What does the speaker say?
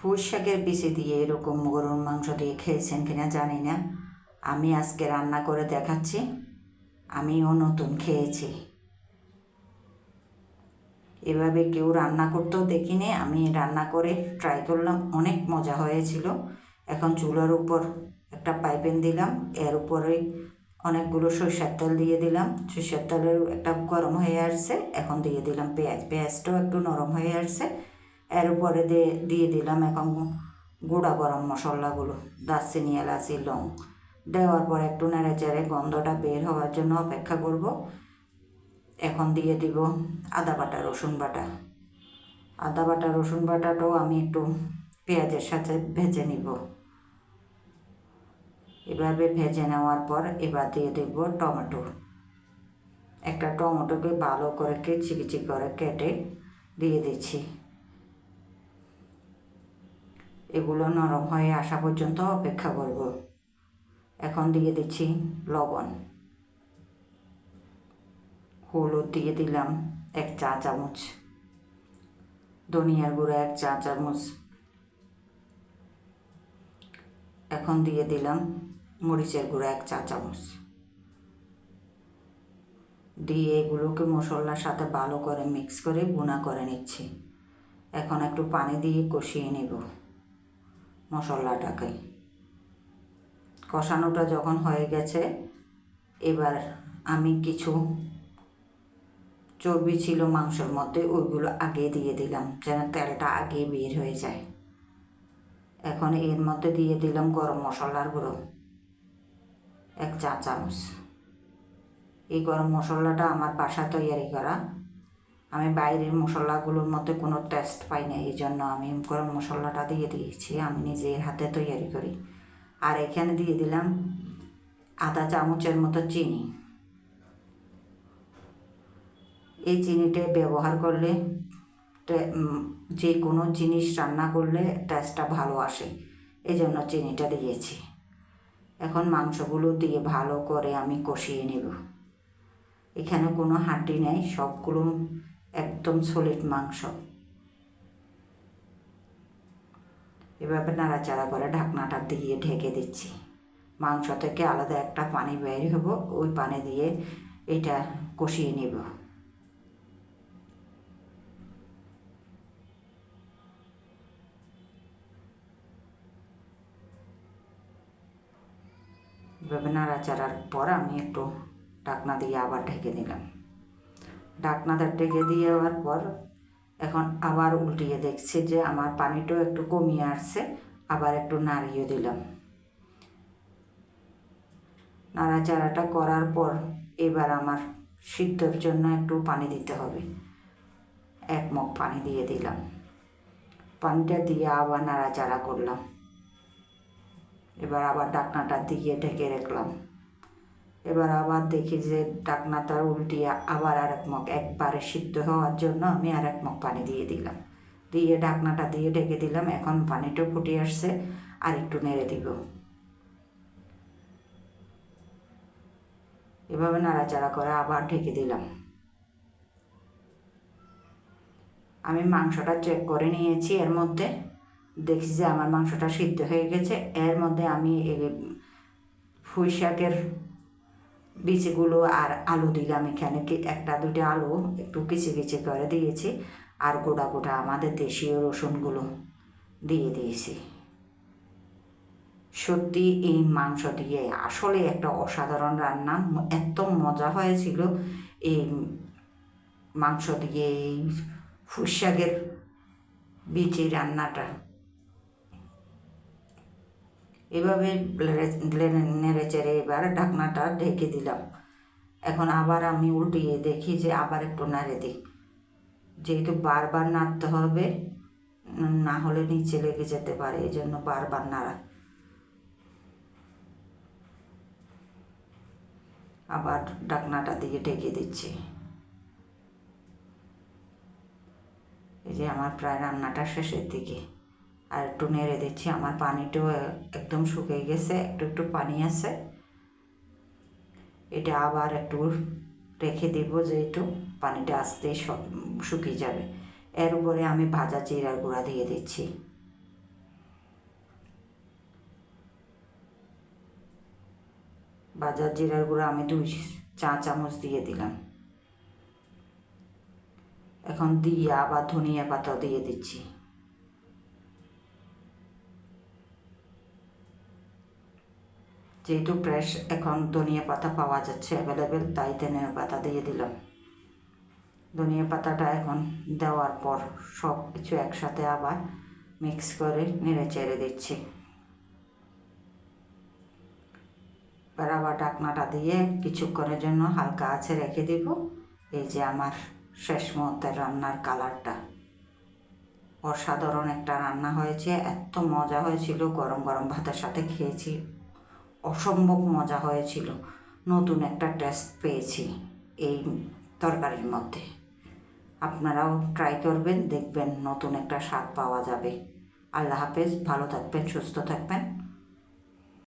পুঁই শাকের বিচি দিয়ে এরকম গরুর মাংস দিয়ে খেয়েছেন কিনা জানি না। আমি আজকে রান্না করে দেখাচ্ছি। আমিও নতুন খেয়েছি, এভাবে কেউ রান্না করতেও দেখিনি। আমি রান্না করে ট্রাই করলাম, অনেক মজা হয়েছিল। এখন চুলার উপর একটা পাইপেন দিলাম, এর উপরে অনেকগুলো সরষের তেল দিয়ে দিলাম। সরষের তেলের একটা গরম হয়ে আসছে, এখন দিয়ে দিলাম পেঁয়াজটাও একটু নরম হয়ে আসছে। এর উপরে দিয়ে দিলাম এখন গুঁড়া গরম মশলাগুলো, দারচিনি, এলাচি, লং দেওয়ার পর একটু নেড়েচেড়ে গন্ধটা বের হওয়ার জন্য অপেক্ষা করব। এখন দিয়ে দিব আদা বাটা, রসুন বাটা। আদা বাটা রসুন বাটাটাও আমি একটু পেঁয়াজের সাথে ভেজে নিব। এভাবে ভেজে নেওয়ার পর এবার দিয়ে দেব টমেটো। একটা টমেটোকে ভালো করে কিচি করে কেটে দিয়ে দিচ্ছি। এগুলো নরম হয়ে আসা পর্যন্ত অপেক্ষা করব। এখন দিয়ে দিচ্ছি লবণ, হলুদ দিয়ে দিলাম 1 চা চামচ, ধনিয়ার গুঁড়া 1 চা চামচ। এখন দিয়ে দিলাম মরিচের গুঁড়া 1 চা চামচ। দিয়ে এগুলোকে মশলার সাথে ভালো করে মিক্স করে ভুনা করে নিচ্ছি। এখন একটু পানি দিয়ে কষিয়ে নেব মশলাটাকে। কষানোটা যখন হয়ে গেছে, এবার আমি কিছু চর্বি ছিল মাংসের মধ্যে, ওইগুলো আগে দিয়ে দিলাম যেন তেলটা আগে বের হয়ে যায়। এখন এর মধ্যে দিয়ে দিলাম গরম মশলার গুঁড়ো 1 চা চামচ। এই গরম মশলাটা আমার বাসা তৈরি করা। আমি বাইরের মশলাগুলোর মধ্যে কোনো টেস্ট পাই না, এই জন্য আমি গরম মশলাটা দিয়ে দিয়েছি। আমি নিজের হাতে তৈরি করি। আর এখানে দিয়ে দিলাম আধা চামচের মতো চিনি। এই চিনিটা ব্যবহার করলে যে কোনো জিনিস রান্না করলে টেস্টটা ভালো আসে, এই জন্য চিনিটা দিয়েছি। এখন মাংসগুলো দিয়ে ভালো করে আমি কষিয়ে নেব। এখানে কোনো হাড্ডি নেই, সবগুলো একদম সলিড মাংস। এভাবে নাড়াচাড়া করে ঢাকনাটা দিয়ে ঢেকে দিচ্ছি। মাংস থেকে আলাদা একটা পানি বের হবো, ওই পানি দিয়ে এটা কষিয়ে নেব। এভাবে নাড়াচাড়ার পর আমি একটু ঢাকনা দিয়ে আবার ঢেকে দিলাম। ঢাকনাটা ঢেকে দেওয়ার পর এখন আবার উল্টিয়ে দেখছি যে আমার পানিটাও একটু কমিয়ে আসছে। আবার একটু নাড়িয়ে দিলাম। নাড়াচাড়াটা করার পর এবার আমার সিদ্ধর জন্য একটু পানি দিতে হবে। 1 মগ পানি দিয়ে দিলাম। পানিটা দিয়ে আবার নাড়াচাড়া করলাম। এবার আবার ঢাকনাটা দিয়ে ঢেকে রাখলাম। এবার আবার দেখি যে ঢাকনাটা উল্টিয়ে আবার 1 মগ, একবারে সিদ্ধ হওয়ার জন্য আমি 1 মগ পানি দিয়ে দিলাম। দিয়ে ঢাকনাটা দিয়ে ঢেকে দিলাম। এখন পানিটা ফুটে আসছে, আর একটু নেড়ে দিব। এভাবে নাড়াচাড়া করে আবার ঢেকে দিলাম। আমি মাংসটা চেক করে নিয়েছি, এর মধ্যে দেখছি যে আমার মাংসটা সিদ্ধ হয়ে গেছে। এর মধ্যে আমি পুঁই শাকের বীজগুলো আর আলু দিলাম। এখানে 1-2টা আলু একটু কিচি করে দিয়েছি, আর গোটা আমাদের দেশীয় রসুনগুলো দিয়ে দিয়েছি। সত্যি এই মাংস দিয়ে আসলে একটা অসাধারণ রান্না, এত মজা হয়েছিল এই মাংস দিয়ে এই পুঁই শাকের বীচি রান্নাটা। এভাবে নেড়ে চেড়ে এবার ঢাকনাটা ঢেকে দিলাম। এখন আবার আমি উল্টিয়ে দেখি যে আবার একটু নাড়ে দিই, যেহেতু বারবার নাড়তে হবে, না হলে নিচে লেগে যেতে পারে, এই জন্য বারবার নাড়া। আবার ঢাকনাটা দিয়ে ঢেকে দিচ্ছি। এই যে আমার প্রায় রান্নাটা শেষের দিকে, আর একটু নেড়ে দিচ্ছি। আমার পানিটাও একদম শুকিয়ে গেছে, একটু পানি আছে। এটা আবার একটু রেখে দেব, যেহেতু পানিটা আস্তে শুকিয়ে যাবে। এর উপরে আমি ভাজা জিরার গুঁড়া দিয়ে দিচ্ছি। বাজার জিরার গুঁড়ো আমি 2 চা চামচ দিয়ে দিলাম। এখন দিয়ে আবার ধনিয়া পাতা দিয়ে দিচ্ছি। যেহেতু ফ্রেশ এখন ধনিয়া পাতা পাওয়া যাচ্ছে অ্যাভেলেবেল, তাই ধনিয়া পাতা দিয়ে দিলাম। ধনিয়া পাতাটা এখন দেওয়ার পর সব কিছু একসাথে আবার মিক্স করে নেড়ে চেড়ে দিচ্ছি। এবার আবার ঢাকনাটা দিয়ে কিছুক্ষণের জন্য হালকা আঁচে রেখে দেব। এই যে আমার শেষ মুহূর্তের রান্নার কালারটা, অসাধারণ একটা রান্না হয়েছে। এত মজা হয়েছিল, গরম গরম ভাতের সাথে খেয়েছি, অসম্ভব মজা হয়েছিল। নতুন একটা টেস্ট পেয়েছি এই তরকারির মধ্যে। আপনারাও ট্রাই করবেন, দেখবেন নতুন একটা স্বাদ পাওয়া যাবে। আল্লাহ হাফেজ, ভালো থাকবেন, সুস্থ থাকবেন।